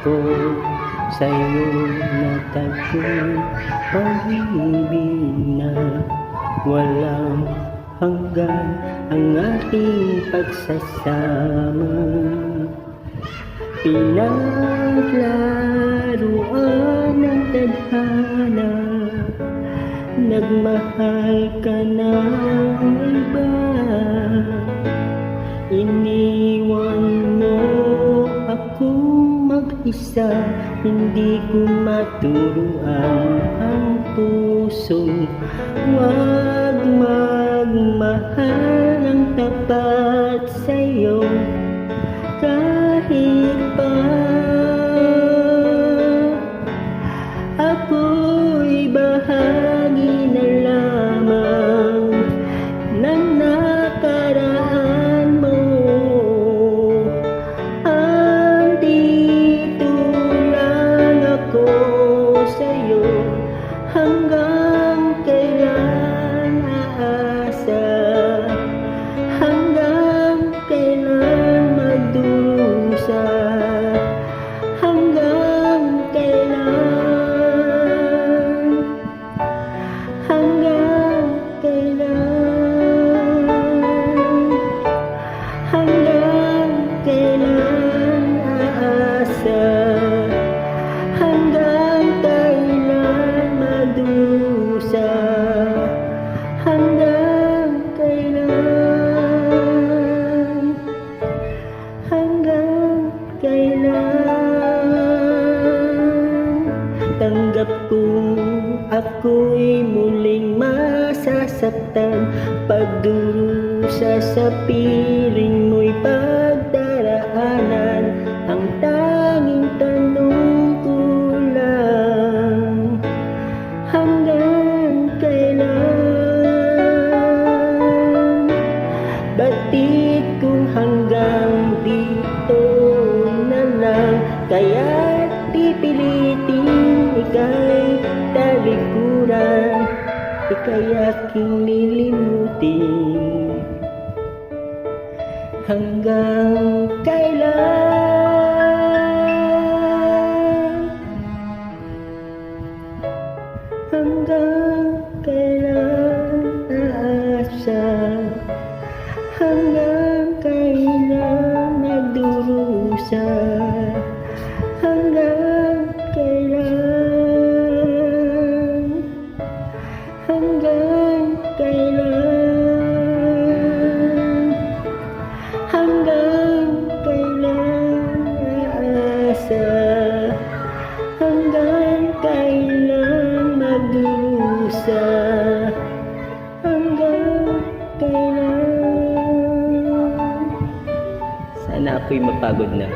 ko sa'yo natagpong pag-ibig na walang hanggan ang ating pagsasama. Pinaglaruan ng tadhana, nagmahal ka ng iba. Iniwan mo akong mag-isa, hindi ko maturuan ang pusong huwag magmahal ng tapat sa'yo. Kahit pa ako'y bahagi na lamang ng nakaraan mo, andito lang ako sa'yo. Hanggang kailan aasa, hanggang kailan magdurusa, hanggang kailan, hanggang kailan, hanggang kailan aasa, hanggang kailan magdurusa, hanggang kailan, hanggang kailan. Tanggap kong ako'y muling masasaktan, pagdurusa sa piling mo'y pagdaraanan. Ang tanging tanong ko lang, hanggang kailan? Batid kung hanggang dito na lang, kaya't pipilitin ika'y talikuran, ika'y aking lilimutin. Hanggang kailan, hanggang kailan aasa, hanggang kailan nagdurusa, hanggang kailan, hanggang kailan, hanggang kailan aasa, hanggang kailan magdurusa, hanggang kailan. Sana ako'y mapagod na.